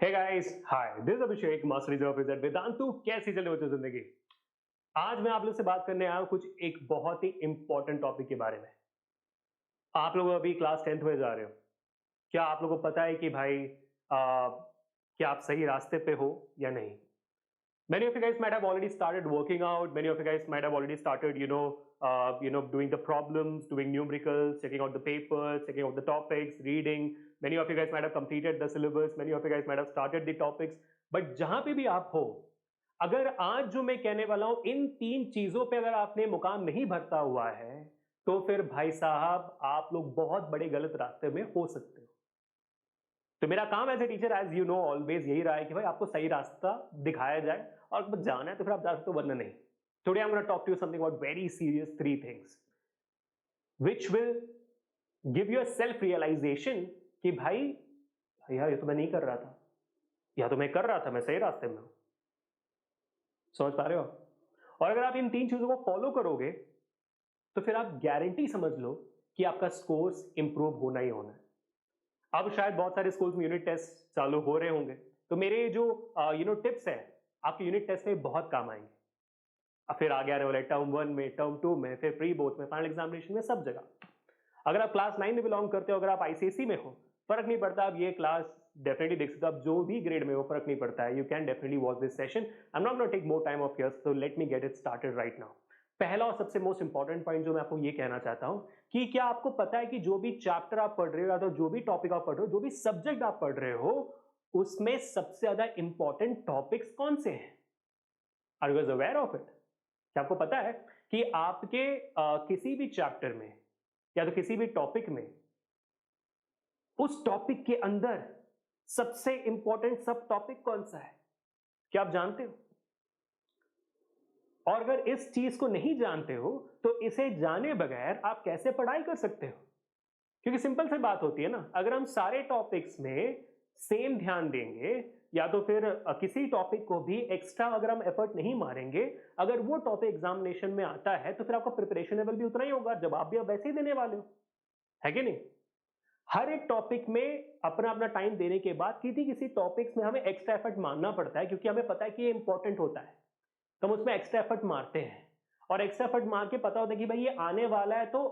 Hey guys, hi, this Abhishek, master reserve present Vedantu. कैसी चल रही हो जिंदगी? आज मैं आप लोग से बात करने आया हूं कुछ एक बहुत ही इंपॉर्टेंट टॉपिक के बारे में। आप लोग अभी क्लास 10th में जा रहे हो। क्या आप लोगों को पता है कि भाई क्या आप सही रास्ते पे हो या नहीं? Many of you guys might have already started working out. Many of you guys might have already started, doing the problems, doing numericals, checking out the papers, checking out the topics, reading. Many of you guys might have completed the syllabus. Many of you guys might have started the topics. But जहां पे भी आप हो, अगर आज जो मैं कहने वाला हूं इन तीन चीजों पे अगर आपने मुकाम नहीं भरता हुआ है, तो फिर भाई साहब आप लोग बहुत बड़े गलत रास्ते में हो सकते हो। तो मेरा काम as a teacher, as you know, always यही रहा है कि भाई आपको सही रास्ता दिखाया जाए, और बस जाना है तो फिर आप जा सकते हो, वरना नहीं। Today I am gonna talk to you something about very serious three things which will give you a self realization कि भाई यार ये तो मैं नहीं कर रहा था, या तो मैं कर रहा था, मैं सही रास्ते में हूं। समझ पा रहे हो? और अगर आप इन तीन चीजों को फॉलो करोगे तो फिर आप गारंटी समझ लो कि आपका स्कोर्स इंप्रूव होना ही होना है। अब शायद बहुत सारे स्कूल्स में यूनिट टेस्ट चालू हो रहे होंगे, तो मेरे जो टिप्स है आपके यूनिट टेस्ट में बहुत काम आएंगे। अब फिर आगे आने वाले टर्म 1 में, टर्म 2 में, फिर प्री बोर्ड में, फाइनल एग्जामिनेशन में, सब जगह। अगर आप क्लास 9 में बिलोंग करते हो, अगर आप आईसीएसई में हो, फर्क नहीं पड़ता, आप ये क्लास डेफिनेटली देख सकते हो। आप जो भी ग्रेड में हो, फर्क नहीं पड़ता है। You can definitely watch this session. I am not gonna take more time of yours, so let me get it started right now. पहला और सबसे मोस्ट इंपॉर्टेंट पॉइंट जो मैं आपको ये कहना चाहता हूं कि क्या आपको पता है कि जो भी चैप्टर आप पढ़ रहे हो, या तो जो भी टॉपिक आप पढ़ रहे हो, जो भी सब्जेक्ट आप पढ़ रहे हो, उसमें सबसे ज्यादा इंपॉर्टेंट टॉपिक्स कौन से हैं? Are you aware of it? क्या आपको पता है कि आपके किसी भी चैप्टर में या तो किसी भी टॉपिक में, उस टॉपिक के अंदर सबसे इंपॉर्टेंट सब टॉपिक कौन सा है? क्या आप जानते हो? और अगर इस चीज को नहीं जानते हो तो इसे जाने बगैर आप कैसे पढ़ाई कर सकते हो? क्योंकि सिंपल सी बात होती है ना, अगर हम सारे टॉपिक्स में सेम ध्यान देंगे, या तो फिर किसी टॉपिक को भी एक्स्ट्रा अगर हम एफर्ट नहीं मारेंगे, अगर वो टॉपिक एग्जामिनेशन में आता है तो फिर आपका प्रिपरेशन लेवल भी उतना ही होगा, जवाब भी आप वैसे ही देने वाले हो, है कि नहीं? हर एक टॉपिक में अपना अपना टाइम देने के बाद किसी किसी टॉपिक्स में हमें एक्स्ट्रा एफर्ट मारना पड़ता है, क्योंकि हमें पता है कि ये इंपॉर्टेंट होता है, तो हम उसमें एक्स्ट्रा एफर्ट मारते हैं। और एक्स्ट्रा एफर्ट मार के पता होता है कि भाई ये आने वाला है तो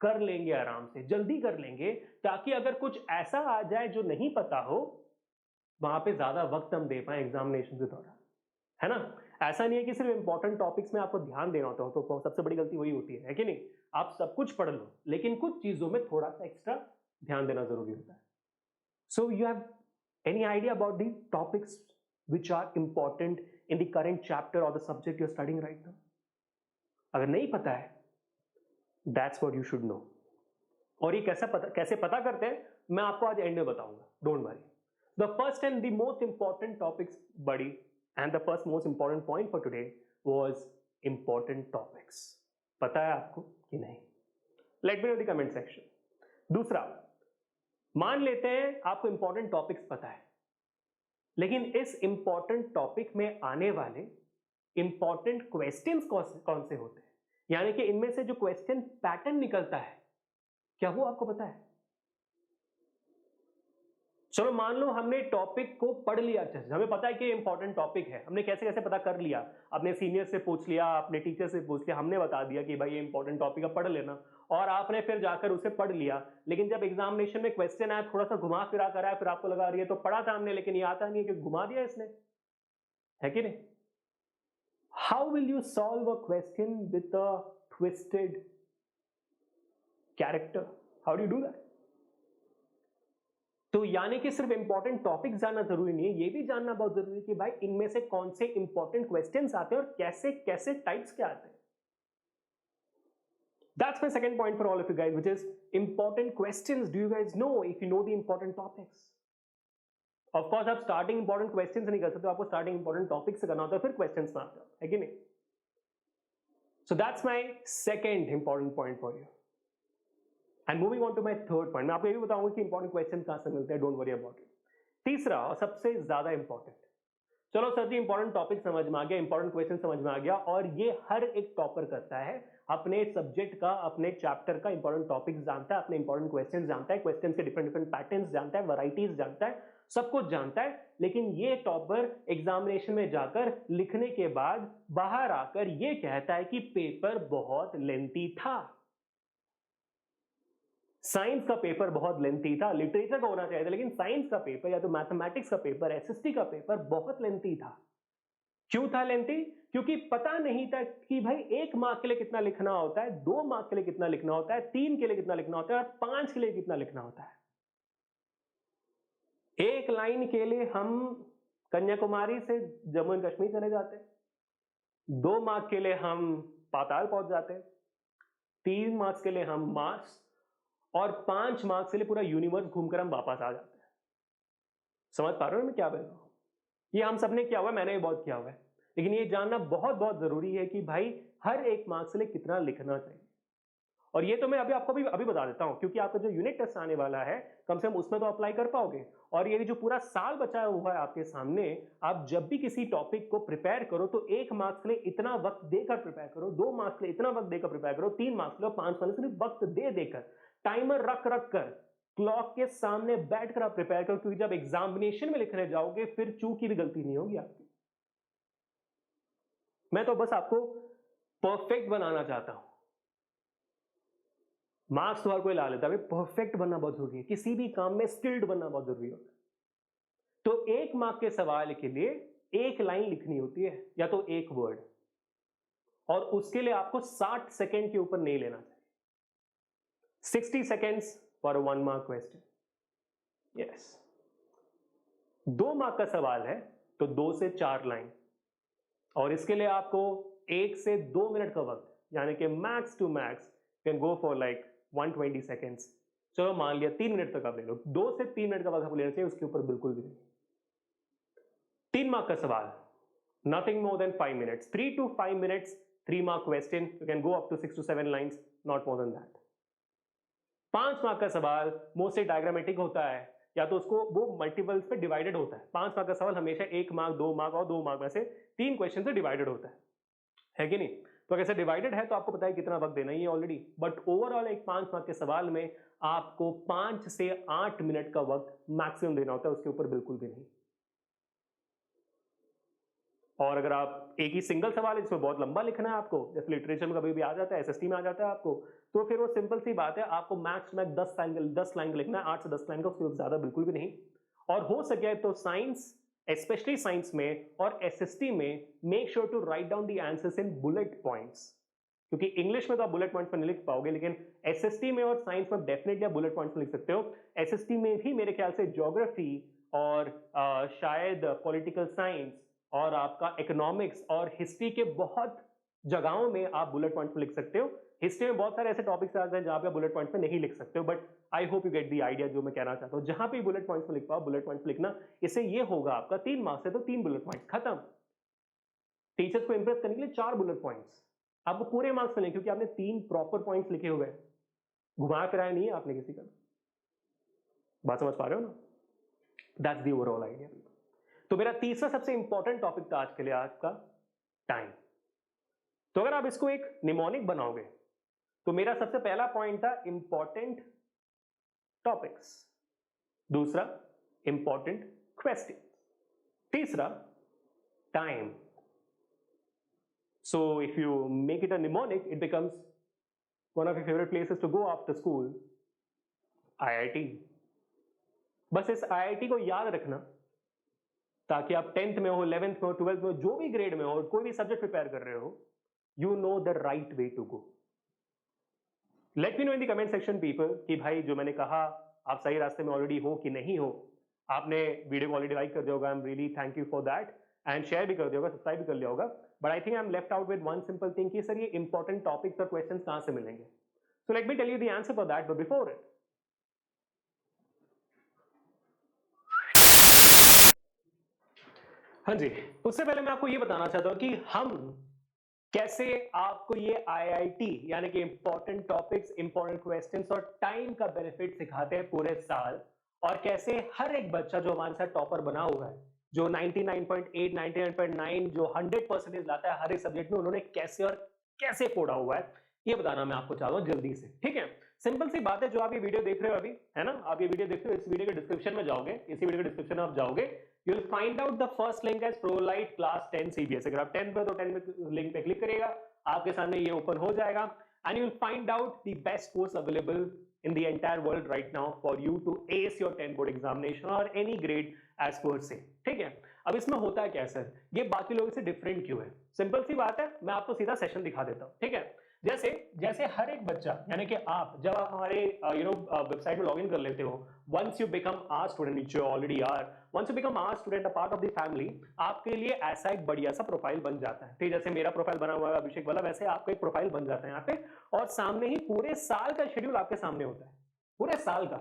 कर लेंगे, आराम से जल्दी कर लेंगे, ताकि अगर कुछ ऐसा आ जाए जो नहीं पता हो, वहां पे ज्यादा वक्त हम दे पाए एग्जामिनेशन के दौरान, है ना? ऐसा नहीं है कि सिर्फ इंपॉर्टेंट टॉपिक्स में आपको ध्यान देना होता हो, तो सबसे बड़ी गलती वही होती है कि नहीं? आप सब कुछ पढ़ लो, लेकिन कुछ चीजों में थोड़ा सा एक्स्ट्रा ध्यान देना जरूरी होता है। So you have any idea about the topics which are important in the current chapter or the subject you're studying right now? अगर नहीं पता है, that's what you should know. और ये कैसे पता करते हैं, मैं आपको आज एंड में बताऊंगा, don't worry. The first and the most important topics buddy, and the first most important point for today was important topics. पता है आपको कि नहीं? Let me know the comment section. दूसरा, मान लेते हैं आपको इंपॉर्टेंट टॉपिक्स पता है, लेकिन इस इंपॉर्टेंट टॉपिक में आने वाले इंपॉर्टेंट क्वेश्चंस कौन से होते हैं, यानी कि इनमें से जो क्वेश्चन पैटर्न निकलता है, क्या वो आपको पता है? चलो मान लो हमने टॉपिक को पढ़ लिया अच्छे से, हमें पता है कि इंपॉर्टेंट टॉपिक है, हमने कैसे कैसे पता कर लिया, अपने सीनियर से पूछ लिया, अपने टीचर से पूछ लिया, हमने बता दिया कि भाई ये इंपॉर्टेंट टॉपिक है, पढ़ लेना, और आपने फिर जाकर उसे पढ़ लिया। लेकिन जब एग्जामिनेशन में क्वेश्चन आया, थोड़ा सा घुमा फिरा कर आया, फिर आपको लगा रही है तो पढ़ा था हमने, लेकिन ये आता नहीं है कि घुमा दिया इसने, है कि नहीं? How will you solve a question with a twisted character? How do you do that? तो यानी कि सिर्फ इंपॉर्टेंट टॉपिक जानना जरूरी नहीं है, ये भी जानना बहुत जरूरी है कि भाई इनमें से कौन से इंपॉर्टेंट क्वेश्चंस आते हैं और कैसे कैसे टाइप्स के आते हैं। That's my second point for all of you guys, which is important questions. Do you guys know if you know the important topics? Of course, आप starting important questions नहीं कर सकते, आपको starting important topics से करना होता है, फिर questions में आते हो, है कि नहीं? So that's my second important point for you. And moving on to my third point, मैं आपको ये भी बताऊंगा कि इंपॉर्टेंट क्वेश्चन कहां से मिलते हैं, डोंट वरी अबाउट इट। तीसरा और सबसे ज्यादा इंपॉर्टेंट, चलो सर जी, इंपॉर्टेंट टॉपिक समझ में आ गया, इंपॉर्टेंट क्वेश्चन समझ में आ गया, और ये हर एक टॉपर करता है, अपने सब्जेक्ट का, अपने चैप्टर का इंपॉर्टेंट टॉपिक जानता है, अपने इंपॉर्टेंट क्वेश्चन जानता है, क्वेश्चन के डिफरेंट डिफरेंट पैटर्न्स जानता है, वैरायटीज जानता है, सब कुछ जानता है। लेकिन ये टॉपर एग्जामिनेशन में जाकर लिखने के बाद बाहर आकर ये कहता है कि पेपर बहुत लेंथी था। साइंस का पेपर बहुत लेंथी था, लिटरेचर का होना चाहिए था, लेकिन साइंस का पेपर या तो मैथमेटिक्स का पेपर, एसएसटी का पेपर बहुत लेंथी था। क्यों था लेंथी? क्योंकि पता नहीं था कि भाई 1 मार्क के लिए कितना लिखना होता है, 2 मार्क के लिए कितना लिखना होता है, 3 के लिए कितना लिखना होता है और 5 के लिए कितना लिखना होता है। एक लाइन के लिए हम कन्याकुमारी से जम्मू एंड कश्मीर चले जाते हैं, 2 मार्क के लिए हम पाताल पहुंच जाते हैं, 3 मार्क्स के लिए हम मार्स, और 5 मार्क्स के लिए पूरा यूनिवर्स घूमकर हम वापस आ जाते हैं। समझ पा रहे हो मैं क्या बोल रहा हूं? ये हम सबने किया हुआ है, मैंने भी बहुत किया हुआ है, लेकिन ये जानना बहुत बहुत जरूरी है कि भाई हर एक मार्क्स के लिए कितना लिखना चाहिए। और ये तो मैं आपको अभी बता देता हूं, क्योंकि आपका जो यूनिट टेस्ट आने वाला है, कम से कम उसमें तो अप्लाई कर पाओगे। और ये जो पूरा साल बचा हुआ है आपके सामने, आप जब भी किसी टॉपिक को प्रिपेयर करो तो 1 मार्क्स के लिए इतना वक्त देकर प्रिपेयर करो, 2 मार्क्स के लिए इतना वक्त देकर प्रिपेयर करो, 3 मार्क्स के लिए, 5 मार्क्स के लिए वक्त दे देकर, टाइमर रख रख कर, क्लॉक के सामने बैठकर आप प्रिपेयर करो, क्योंकि जब एग्जामिनेशन में लिखने जाओगे फिर चूक की भी गलती नहीं होगी आपकी। मैं तो बस आपको परफेक्ट बनाना चाहता हूं। मार्क्स तो हर कोई ला लेता है, परफेक्ट बनना बहुत जरूरी है, किसी भी काम में स्किल्ड बनना बहुत जरूरी होता है। तो 1 मार्क के सवाल के लिए 1 लाइन लिखनी होती है या तो 1 वर्ड, और उसके लिए आपको 60 सेकेंड के ऊपर नहीं लेना चाहिए। 60 seconds for a 1 mark question. Yes. 2 mark का सवाल है तो 2 से 4 लाइन, और इसके लिए आपको 1 से 2 मिनट का वक्त, यानी कि max to max can go for like 120 seconds. चलो मान लिया 3 मिनट तक आप ले लो, 2 से 3 मिनट का वक्त आपको लेना चाहिए, उसके ऊपर बिल्कुल भी नहीं। 3 मार्क का सवाल, nothing more than 5 minutes, 3 to 5 minutes, 3 mark question, you can go up to 6 to 7 lines, not more than that. 5 mark का सवाल मोस्टली डायग्रामेटिक होता है, या तो उसको वो मल्टीपल्स पे डिवाइडेड होता है। 5 मार्क का सवाल हमेशा 1 मार्क, 2 मार्क और 2 मार्क में से 3 क्वेश्चन से डिवाइडेड होता है कि नहीं? तो अगर ऐसे डिवाइडेड है तो आपको पता है कितना वक्त देना ही है ऑलरेडी, बट ओवरऑल एक 5 मार्क के सवाल में आपको 5 से 8 मिनट का वक्त मैक्सिमम देना होता है, उसके ऊपर बिल्कुल भी नहीं। और अगर आप एक ही सिंगल सवाल है जिसमें बहुत लंबा लिखना है आपको, जैसे लिटरेचर में कभी भी आ जाता है, एसएसटी में आ जाता है आपको, तो फिर वो सिंपल सी बात है, आपको मैक्स टू मैक्स 10 लाइन लिखना है, 8 से 10 लाइन का, उससे ज्यादा बिल्कुल भी नहीं। और हो सके तो साइंस, स्पेशली साइंस में और एसएसटी में, make sure to write down the answers in bullet points, क्योंकि इंग्लिश में तो आप बुलेट पॉइंट्स में नहीं लिख पाओगे, लेकिन एसएसटी में और साइंस में डेफिनेटली आप बुलेट पॉइंट्स में लिख सकते हो। एसएसटी में भी मेरे ख्याल से ज्योग्राफी और शायद पॉलिटिकल साइंस और आपका इकोनॉमिक्स और हिस्ट्री के बहुत जगहों में आप बुलेट पॉइंट्स में लिख सकते हो। हिस्ट्री में बहुत सारे ऐसे टॉपिक्स आते हैं जहां पे आप बुलेट पॉइंट्स में नहीं लिख सकते हो, but I hope you get the idea जो मैं कहना चाहता हूं। जहां पे बुलेट पॉइंट्स में लिख पाओ, बुलेट पॉइंट्स में लिखना, इससे ये होगा आपका 3 मार्क्स है तो 3 बुलेट पॉइंट्स खत्म। टीचर्स को इंप्रेस करने के लिए 4 बुलेट पॉइंट्स, आपको पूरे मार्क्स मिलेंगे क्योंकि आपने 3 प्रॉपर पॉइंट्स लिखे हुए हैं, घुमाया फिराया नहीं है आपने किसी का। बात समझ पा रहे हो ना? That's the overall idea. तो मेरा तीसरा सबसे इंपॉर्टेंट टॉपिक था आज के लिए, आज का टाइम। तो अगर आप इसको एक निमोनिक बनाओगे तो मेरा सबसे पहला पॉइंट था इंपॉर्टेंट टॉपिक्स, दूसरा इंपॉर्टेंट क्वेश्चन, तीसरा time. So if you make it a mnemonic, it becomes one of your favourite places to go after school, IIT. बस इस आईआईटी को याद रखना, ताकि आप 10th में हो, 11th में हो, 12th में हो, जो भी ग्रेड में हो, कोई भी सब्जेक्ट प्रिपेयर कर रहे हो, you know the right way to go. Let me know in the comment section people कि भाई जो मैंने कहा आप सही रास्ते में ऑलरेडी हो कि नहीं हो। आपने वीडियो को ऑलरेडी लाइक कर दिया होगा, I am really thank you for that, and share भी कर दिया होगा, सब्सक्राइब भी कर लिया होगा। But I think I am left out with one simple thing कि सर ये इंपॉर्टेंट टॉपिक्स और क्वेश्चंस कहां से मिलेंगे। So let me tell you the answer for that, but before it, हाँ जी, उससे पहले मैं आपको ये बताना चाहता हूं कि हम कैसे आपको ये आईआईटी यानी कि इंपॉर्टेंट टॉपिक्स, इंपॉर्टेंट क्वेश्चंस और टाइम का बेनिफिट सिखाते हैं पूरे साल, और कैसे हर एक बच्चा जो हमारे साथ टॉपर बना हुआ है जो 99.8 99.9 जो 100% लाता है हर एक सब्जेक्ट में, उन्होंने कैसे और कैसे कोड़ा हुआ है ये बताना मैं आपको चाहता हूँ जल्दी से, ठीक है। सिंपल सी बात है, जो आप ये वीडियो देख रहे हो अभी, है ना, आप ये वीडियो देखते हो, इस वीडियो के डिस्क्रिप्शन में जाओगे, इसी वीडियो के डिस्क्रिप्शन में आप जाओगे, you will find out the first link as Prolite class 10 CBS. अगर आप 10 पे तो 10 में लिंक पे क्लिक करिएगा, आपके सामने ये ओपन हो जाएगा and you will find out the best course available in the entire world right now for you to ace your 10 board examination or any grade as per se, ठीक है। अब इसमें होता है क्या सर, ये बाकी लोगों से डिफरेंट क्यों है? सिंपल सी बात है, मैं आपको सीधा सेशन दिखा देता हूं, ठीक है। जैसे जैसे हर एक बच्चा, यानी कि आप जब आप हमारे वेबसाइट में लॉगिन कर लेते हो, once you become our student, which you already are, once you become our student, a part of the family, आपके लिए ऐसा एक बढ़िया सा प्रोफाइल बन जाता है, ठीक है। जैसे मेरा प्रोफाइल बना हुआ है अभिषेक वाला, वैसे आपका एक प्रोफाइल बन जाता है यहाँ पे, और सामने ही पूरे साल का शेड्यूल आपके सामने होता है, पूरे साल का,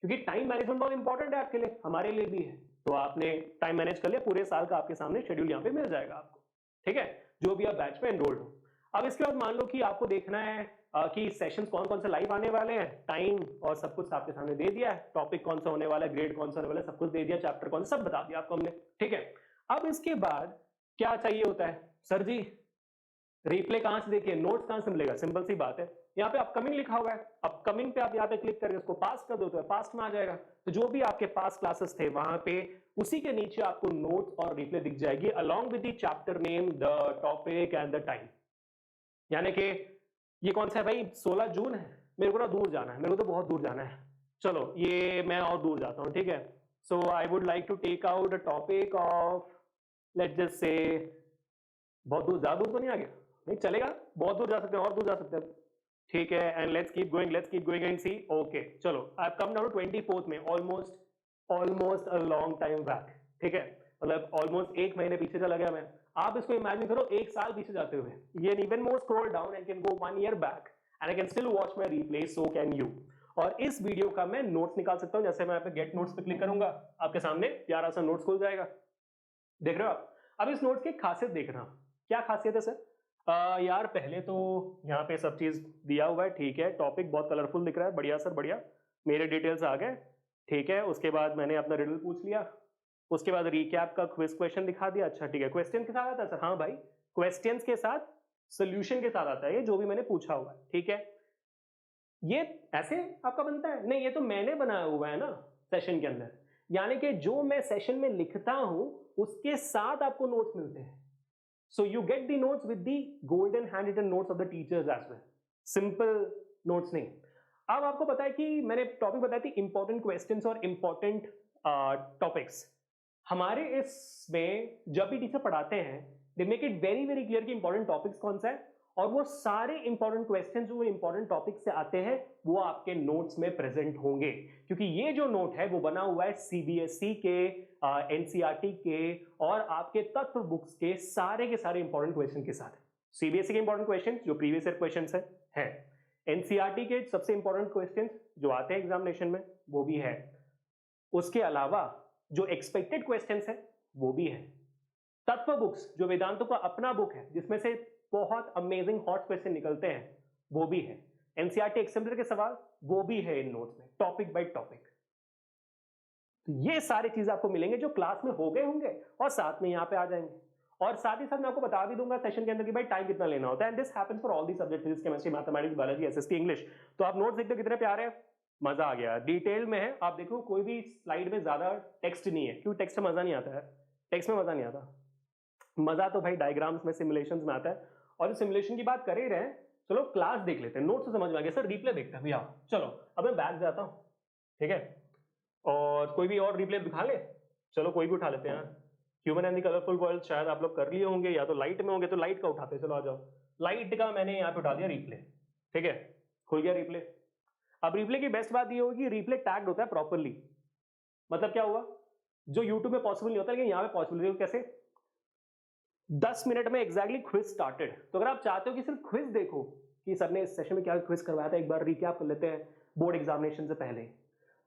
क्योंकि टाइम मैनेजमेंट बहुत इंपॉर्टेंट है आपके लिए, हमारे लिए भी है। तो आपने टाइम मैनेज कर लिया, पूरे साल का आपके सामने शेड्यूल यहाँ पे मिल जाएगा आपको, ठीक है, जो भी आप बैच में एनरोल्ड हो। अब इसके बाद मान लो कि आपको देखना है कि सेशंस कौन कौन से लाइव आने वाले हैं, टाइम और सब कुछ आपके सामने दे दिया है, टॉपिक कौन सा होने वाला है, ग्रेड कौन सा होने वाला है, सब कुछ दे दिया, चैप्टर कौन सा, सब बता दिया आपको हमने, ठीक है। अब इसके बाद क्या चाहिए होता है, सर जी रिप्ले कहां से देखिए, नोट्स कहां से मिलेगा? सिंपल सी बात है, यहाँ पे अपकमिंग लिखा हुआ है, अपकमिंग पे आप यहाँ पे क्लिक करके उसको पास कर दो तो पास्ट में आ जाएगा। तो जो भी आपके पास क्लासेस थे वहां पे उसी के नीचे आपको नोट्स और रिप्ले दिख जाएगी along with the chapter name, the topic and the time. यानी कि ये कौन सा है भाई, 16 जून है, मेरे को ना दूर जाना है, मेरे को तो बहुत दूर जाना है, चलो ये मैं और दूर जाता हूँ, ठीक है। So I would like to take out a topic of, let's just say, बहुत दूर, ज्यादा दूर तो नहीं आ गया, नहीं चलेगा, बहुत दूर जा सकते हैं और दूर जा सकते हैं, ठीक है। And let's keep going and see, okay चलो I have come down to 24th में, almost a long time back, ठीक है, मतलब ऑलमोस्ट एक महीने पीछे चला गया मैं। आप इसको इमेजिन करो एक साल पीछे जाते हुए, ये even more scroll down and can go 1 year back and I can still watch my replay, so can you. और इस वीडियो का मैं नोट्स निकाल सकता हूं, जैसे मैं यहाँ पे गेट नोट्स पे क्लिक करूंगा, आपके सामने प्यारा सा नोट्स खुल जाएगा, देख रहे हो आप। अब इस नोट्स की खासियत देखना, क्या खासियत है सर? यार पहले तो यहाँ पे सब चीज दिया हुआ है, ठीक है, टॉपिक बहुत कलरफुल दिख रहा है, बढ़िया सर बढ़िया, मेरे डिटेल्स आ गए, ठीक है। उसके बाद मैंने अपना रिडल पूछ लिया, उसके बाद रिकैप का क्विज क्वेश्चन दिखा दिया, अच्छा ठीक है, क्वेश्चन के साथ आता है सर? हाँ भाई, क्वेश्चंस के साथ सोल्यूशन के साथ आता है, ये जो भी मैंने पूछा हुआ है, ठीक है। ये ऐसे आपका बनता है? नहीं, ये तो मैंने बनाया हुआ है ना सेशन के अंदर, यानी कि जो मैं सेशन में लिखता हूं उसके साथ आपको नोट्स मिलते हैं। So you get the notes with the golden handwritten notes of the teachers as well. Simple notes नहीं। अब आपको पता है कि मैंने टॉपिक बताया थी इंपॉर्टेंट क्वेश्चंस और इंपॉर्टेंट टॉपिक्स। हमारे इसमें जब भी टीचर पढ़ाते हैं they make it very very clear कि इंपॉर्टेंट टॉपिक्स कौन सा है, और वो सारे इंपॉर्टेंट क्वेश्चन जो इंपॉर्टेंट टॉपिक से आते हैं वो आपके नोट्स में प्रेजेंट होंगे, क्योंकि ये जो नोट है वो बना हुआ है सीबीएसई के, एनसीईआरटी के और आपके तत्व बुक्स के सारे इंपॉर्टेंट क्वेश्चन के साथ। सीबीएसई के इंपॉर्टेंट क्वेश्चन जो प्रीवियस ईयर क्वेश्चन है, एनसीईआरटी के सबसे इंपॉर्टेंट क्वेश्चन जो आते हैं एग्जामिनेशन में वो भी है, उसके अलावा जो एक्सपेक्टेड क्वेश्चंस है वो भी है। तत्व बुक्स जो वेदांतों का अपना बुक है जिसमें से बहुत अमेजिंग हॉट क्वेश्चन निकलते हैं वो भी है। एनसीईआरटी एक्सएमएल के सवाल वो भी है इन नोट्स में, टॉपिक बाय टॉपिक। तो ये सारी चीजें आपको मिलेंगे जो क्लास में हो गए होंगे और साथ में यहाँ पे आ जाएंगे, और साथ ही साथ मैं आपको बता भी दूंगा सेशन के अंदर कि भाई टाइम कितना लेना होता है, and this happens for all the subject, physics, chemistry, mathematics, biology, SST, English. तो आप नोट्स देखते हो कितने प्यारे हैं, मजा आ गया, डिटेल में है। आप देखो कोई भी स्लाइड में ज्यादा टेक्स्ट नहीं है, क्यों? टेक्स्ट में मजा नहीं आता है, टेक्स्ट में मजा नहीं आता, मजा तो भाई डायग्राम्स में, सिमुलेशंस में आता है। और सिमुलेशन की बात कर ही रहे हैं, चलो क्लास देख लेते हैं, नोट्स से समझ में आ गया, सर रिप्ले देखते हैं भैया, चलो अब मैं बैक जाता हूँ, ठीक है। और कोई भी और रिप्ले दिखा ले, चलो कोई भी उठा लेते हैं यार, human and the colourful world शायद आप लोग कर लिए होंगे, या तो लाइट में होंगे तो लाइट का उठाते हैं, चलो आ जाओ, लाइट का मैंने यहाँ पे उठा दिया रिप्ले, ठीक है, खुल गया रिप्ले। अब रिप्ले की बेस्ट बात ये होगी, रिप्ले टैग्ड होता है प्रॉपरली, मतलब क्या हुआ, जो यूट्यूब में पॉसिबल नहीं होता लेकिन यहाँ पे पॉसिबल है। कैसे? 10 मिनट में एग्जैक्टली क्विज स्टार्टेड। तो अगर आप चाहते हो कि सिर्फ क्विज देखो कि सर ने इस सेशन में क्या क्विज करवाया था, एक बार रिकैप कर लेते हैं, बोर्ड एग्जामिनेशन से पहले,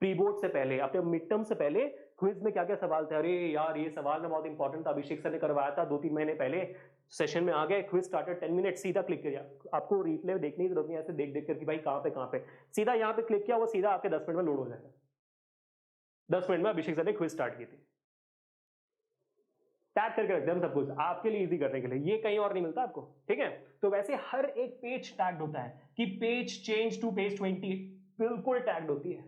प्री बोर्ड से पहले, अपने मिड टर्म से पहले क्विज में क्या क्या सवाल थे, अरे यार ये सवाल ना बहुत इंपॉर्टेंट था, अभिषेक सर ने करवाया था 2-3 महीने पहले, सेशन में आ गए, क्विज स्टार्टेड, 10 मिनट, सीधा क्लिक किया, आपको रिप्ले देखने की जरूरत नहीं, ऐसे देख देख कर कि भाई कहाँ पे, सीधा यहाँ पे क्लिक किया, वो सीधा आपके 10 मिनट में लोड हो जाएगा। 10 मिनट में अभिषेक सर ने क्विज स्टार्ट की थी। टैग करके रखते हैं हम सब कुछ आपके लिए इजी करने के लिए, ये कहीं और नहीं मिलता आपको, ठीक है। तो वैसे हर एक पेज टैग्ड होता है कि पेज चेंज टू पेज 20 बिल्कुल टैग्ड होती है,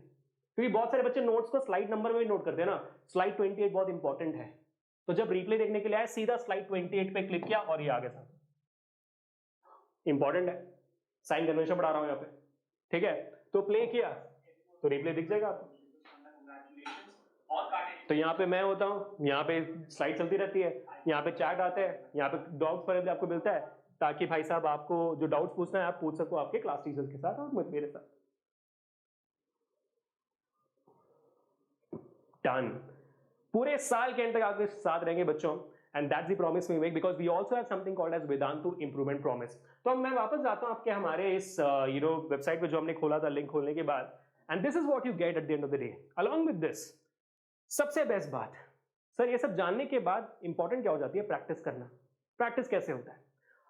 क्योंकि बहुत सारे बच्चे नोट्स को स्लाइड नंबर में नोट करते हैं ना, स्लाइड 28 बहुत इंपॉर्टेंट है। तो जब रिप्ले देखने के लिए आए सीधा स्लाइड 28 पे क्लिक किया और ये आगे साथ, इंपॉर्टेंट है, साइन कन्वेंशन पढ़ा रहा हूं यहाँ पे, ठीक है। तो प्ले किया तो रिप्ले दिख जाएगा आपको। तो यहाँ पे मैं होता हूँ, यहाँ पे स्लाइड चलती रहती है, यहाँ पे चैट आते हैं, यहाँ पे डाउट्स पर आपको मिलता है, ताकि भाई साहब आपको जो डाउट्स पूछना है आप पूछ सको आपके क्लास टीचर्स के साथ और मेरे साथ। डन। पूरे साल के एंड तक आपके साथ रहेंगे बच्चों, and that's the promise we make, because we also have something called as Vedantu improvement promise. तो अब मैं वापस जाता हूं आपके हमारे इस वेबसाइट पे जो हमने खोला था लिंक खोलने के बाद, and this is what you get at the end of the day. Along with this सबसे बेस्ट बात सर, ये सब जानने के बाद इंपॉर्टेंट क्या हो जाती है, प्रैक्टिस करना। प्रैक्टिस कैसे होता है?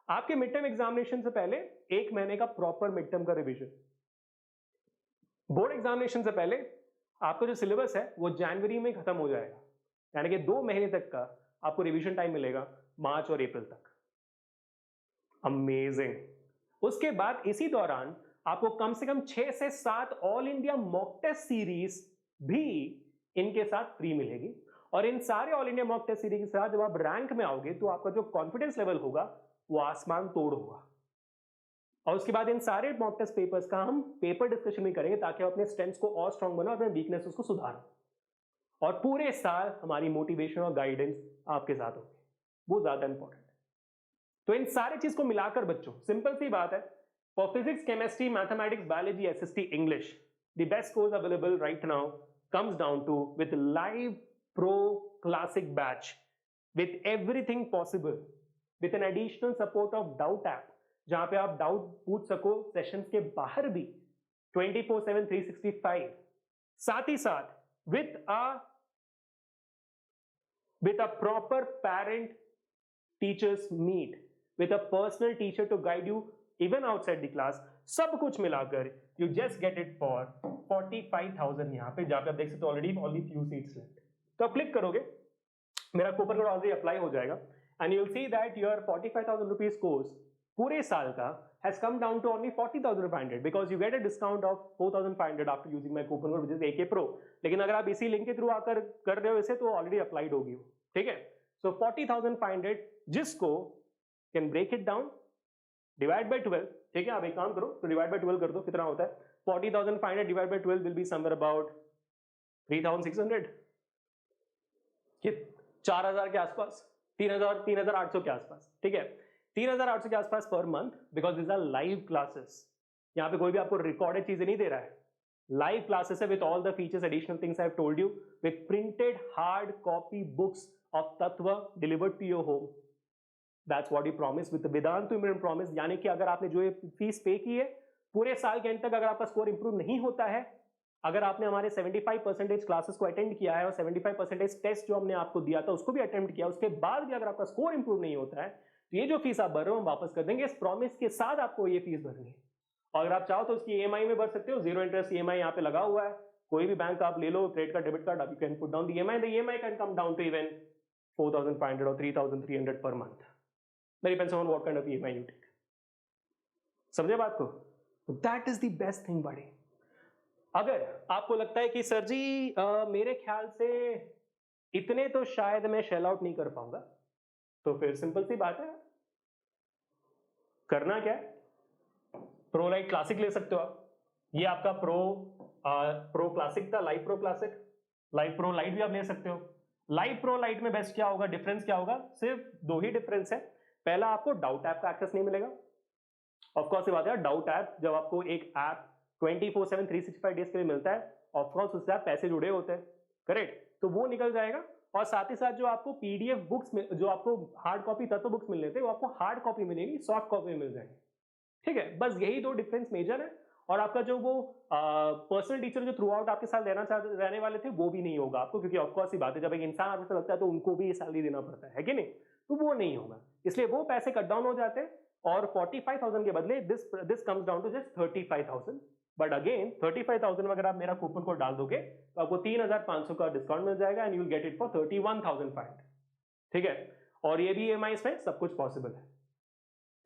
आपके मिड टर्म एग्जामिनेशन से पहले 1 महीने का प्रॉपर मिड टर्म का रिवीजन, बोर्ड एग्जामिनेशन से पहले आपका जो सिलेबस है वो जनवरी में खत्म हो जाएगा, यानी कि 2 महीने तक का आपको रिवीजन टाइम मिलेगा, मार्च और अप्रैल तक। अमेजिंग। उसके बाद इसी दौरान आपको कम से कम 6 से 7 all India mock test series भी इनके साथ फ्री मिलेगी, और इन सारे all India mock test series के साथ जब आप रैंक में आओगे तो आपका जो कॉन्फिडेंस लेवल होगा वो आसमान तोड़ होगा। और उसके बाद इन सारे मॉक टेस्ट पेपर्स का हम पेपर डिस्कशन भी करेंगे, ताकि आप अपने स्ट्रेंथ्स को और स्ट्रांग बनाओ, अपने वीकनेस को सुधारो, और पूरे साल हमारी मोटिवेशन और गाइडेंस आपके साथ होगी, वो ज्यादा इंपॉर्टेंट है। तो इन सारे चीज को मिलाकर बच्चों सिंपल सी बात है, for physics, chemistry, mathematics, biology, SST, English, the best course available right now comes down to with live pro classic batch with everything possible with an additional support of doubt app, जहां पे आप doubt पूछ सको sessions के बाहर भी 24/7 365, साथ ही साथ with a proper parent teachers meet with a personal teacher to guide you even outside the class, सब कुछ मिलाकर you just get it for 45,000 यहाँ पे, जहां पे आप देख सकते हो already only few seats left। तो आप क्लिक करोगे, मेरा कूपन कोड ऑलरेडी अप्लाई हो जाएगा, and you will see that your 45,000 rupees course पूरे साल का has come down to only 40,500 because you get a discount of 4,500 after using my coupon code which is AK Pro। लेकिन अगर आप इसी link के थ्रू आकर कर रहे हो इसे तो ऑलरेडी अप्लाइड होगी, ठीक है। सो 40,500 जिसको can break it down divide by 12, ठीक है। आप एक काम करो तो डिवाइड बाय 12 कर दो, कितना होता है 40,500 divide by 12 will be somewhere about 3,600, ये 4,000 के आसपास, 3,800 के आसपास, ठीक है। 3,800 के आसपास पर month, because this are live classes, यहाँ पे कोई भी आपको रिकॉर्डेड चीजें नहीं दे रहा है, लाइव क्लासेस है with all the features additional things I have told you, with printed hard copy books of Tatva delivered to your home. That's what you promise with Vedantu improvement promise. यानी कि अगर आपने जो ये फीस पे की है पूरे साल के एंड तक, अगर आपका स्कोर इंप्रूव नहीं होता है, अगर आपने हमारे 75% क्लासेस को अटेंड किया है और 75% टेस्ट जो हमने आपको दिया था उसको भी अटेम्प्ट किया, उसके बाद भी अगर आपका स्कोर इंप्रूव नहीं होता है तो ये जो फीस आप भर रहे हो हम वापस कर देंगे, इस प्रॉमिस के साथ आपको ये फीस भरनी है। और अगर आप चाहो तो उसकी EMI में भर सकते हो, 0 इंटरेस्ट EMI यहाँ पे लगा हुआ है, कोई भी बैंक आप ले लो, credit card, debit card, you can put down the EMI, the EMI can come down to even 4,500 और 3,300 per month, depends on what kind of EMI you take. समझे बात को? That is the best thing buddy. अगर आपको लगता है कि sir जी मेरे ख्याल से इतने तो शायद मैं शेल आउट नहीं कर पाऊंगा, तो फिर सिंपल सी बात है, करना क्या है, प्रो लाइट क्लासिक ले सकते हो आप। ये आपका प्रो क्लासिक था, live pro classic, live pro light भी आप ले सकते हो। लाइव प्रो लाइट में बेस्ट क्या होगा, डिफरेंस क्या होगा, सिर्फ 2 ही डिफरेंस है। पहला, आपको डाउट ऐप का एक्सेस नहीं मिलेगा। ऑफ कोर्स ये बात है, डाउट ऐप जब आपको एक ऐप 24/7 365 डेज के लिए मिलता है, ऑफ कोर्स उससे आप पैसे जुड़े होते हैं, करेक्ट, तो वो निकल जाएगा। और साथ ही साथ जो आपको PDF बुक्स में, जो आपको हार्ड कॉपी तत्व बुक्स मिलने थे, वो आपको हार्ड कॉपी मिलेगी, सॉफ्ट कॉपी में मिल जाएंगे, ठीक है। बस यही 2 डिफरेंस मेजर है। और आपका जो वो पर्सनल टीचर जो थ्रू आउट आपके साथ रहने वाले थे वो भी नहीं होगा आपको, क्योंकि ऑफकोर्स ही बात है, जब एक इंसान आपके साथ लगता है तो उनको भी सैलरी देना पड़ता है कि नहीं, तो वो नहीं होगा, इसलिए वो पैसे कट डाउन हो जाते हैं। और 45,000 के बदले this comes down to just 35,000। But again 35,000 में अगर आप मेरा कूपन कोड डाल दोगे तो आपको 3,500 का डिस्काउंट मिल जाएगा, and you will get it for 31,500, ठीक है, और ये भी EMI में सब कुछ पॉसिबल है.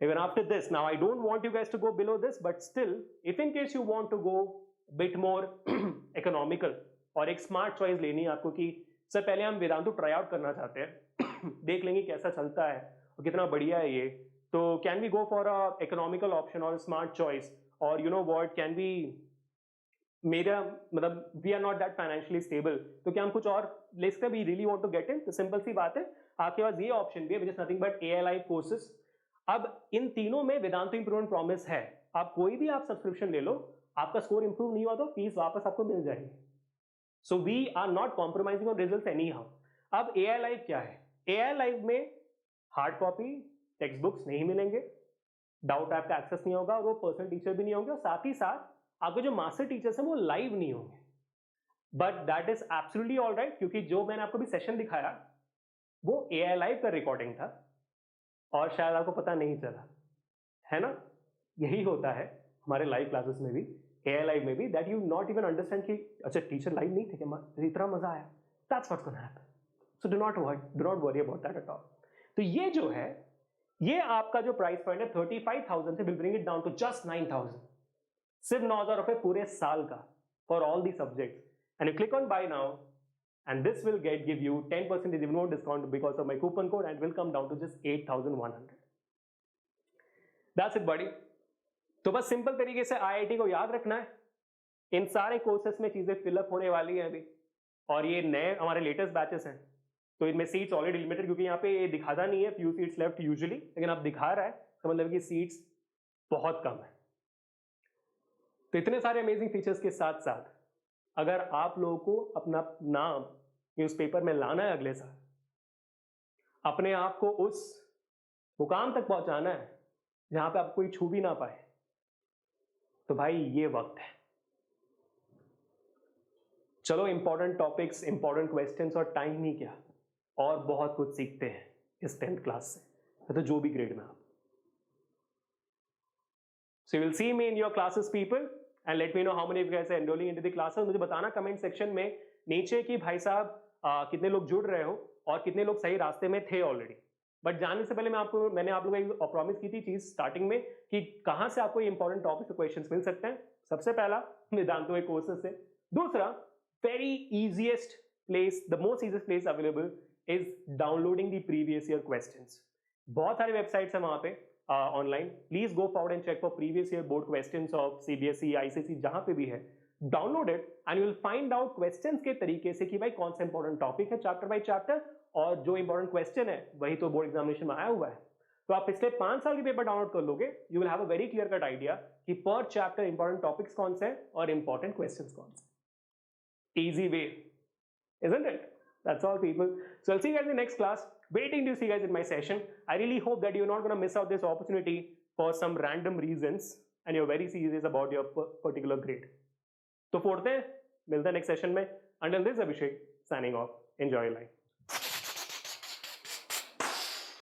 Even after this, now I don't want you guys to go below this, but still, if in case you want to go bit more economical और एक स्मार्ट चॉइस लेनी है आपको कि सर पहले हम वेदांतु ट्राई आउट करना चाहते हैं, देख लेंगे कैसा चलता है और कितना बढ़िया है ये, तो can we go for a economical option और स्मार्ट चॉइस, और you know what can we, मेरा मतलब we are not that financially stable, तो क्या हम कुछ और ले सकते हैं, we really want to get in, तो सिंपल सी बात है आपके पास ये ऑप्शन भी है which is nothing but ALI courses. अब इन तीनों में वेदांतु इंप्रूवमेंट प्रॉमिस है, आप कोई भी आप सब्सक्रिप्शन ले लो, आपका स्कोर इंप्रूव नहीं हुआ तो फीस वापस आपको मिल जाएगी. So we are not compromising on results anyhow. अब ALI क्या है, ALI में हार्ड कॉपी टेक्स्ट बुक्स नहीं मिलेंगे, डाउट ऐप का एक्सेस नहीं होगा और वो पर्सनल टीचर भी नहीं होंगे, और साथ ही साथ आपके जो मास्टर टीचर्स हैं वो लाइव नहीं होंगे. But that is absolutely all right, क्योंकि जो मैंने आपको भी सेशन दिखाया वो ALI का रिकॉर्डिंग था और शायद आपको पता नहीं चला, है ना. यही होता है हमारे लाइव क्लासेस में भी, ALI में भी, that you not even understand कि अच्छा टीचर लाइव नहीं थे क्या, इतना मजा आया. That's what's gonna happen. So do not worry about that at all. तो ये जो है, ये आपका जो प्राइस पॉइंट है 35,000 से will bring it down to just 9,000. सिर्फ 9,000 रुपए पूरे साल का for all the subjects. And you click on buy now and this will give you 10% even more discount because of my coupon code and will come down to just 8,100. That's it buddy. तो बस simple तरीके से IIT को याद रखना है, इन सारे courses में चीजें फिलअप होने वाली हैं अभी, और ये नए हमारे लेटेस्ट बैचेस हैं, तो इनमें सीट्स ऑलरेडी लिमिटेड, क्योंकि यहाँ पे ये दिखाता नहीं है फ्यू सीट्स लेफ्ट यूजुअली, लेकिन अब दिखा रहा है तो मतलब कि सीट्स बहुत कम है. तो इतने सारे अमेजिंग फीचर्स के साथ साथ अगर आप लोगों को अपना नाम न्यूज़पेपर में लाना है अगले साल, अपने आप को उस मुकाम तक पहुंचाना है जहां पे आप कोई छू भी ना पाए, तो भाई ये वक्त है. चलो इंपॉर्टेंट टॉपिक्स, इंपॉर्टेंट क्वेश्चंस और टाइम ही क्या, और बहुत कुछ सीखते हैं इस 10th क्लास से, तो जो भी ग्रेड में आप. So you will see me in your classes people and let me know how many of you guys are enrolling into the classes. मुझे बताना कमेंट सेक्शन में नीचे कि भाई साहब कितने लोग जुड़ रहे हो और कितने लोग सही रास्ते में थे ऑलरेडी. बट जाने से पहले मैंने आप लोगों को प्रॉमिस की थी चीज स्टार्टिंग में कि कहां से आपको इंपॉर्टेंट टॉपिक क्वेश्चंस मिल सकते हैं. सबसे पहला वेदांतु के कोर्सेज से, दूसरा very easiest place, the most easiest place available is downloading the previous year questions. बहुत सारे वेबसाइट्स हैं वहां पे online, please go forward and check for previous year board questions of CBSE, ICSE, जहां पे भी है, download it and you will find out questions के तरीके से कि भाई कौन सा इंपॉर्टेंट टॉपिक है चैप्टर बाय चैप्टर, और जो इंपॉर्टेंट क्वेश्चन है वही तो बोर्ड एग्जामिनेशन में आया हुआ है. तो आप पिछले 5 साल के पेपर डाउनलोड कर लोगे, you will have a very clear cut idea कि पर चैप्टर इंपॉर्टेंट टॉपिक्स कौन से हैं और इंपॉर्टेंट क्वेश्चंस कौन से. Easy way, isn't it? That's all people. So I'll see you guys in the next class. Waiting to see you guys in my session. I really hope that you're not going to miss out this opportunity for some random reasons and you're very serious about your particular grade. तो फोड़ते हैं, मिलते हैं next session में. Until this, Abhishek signing off. Enjoy your life.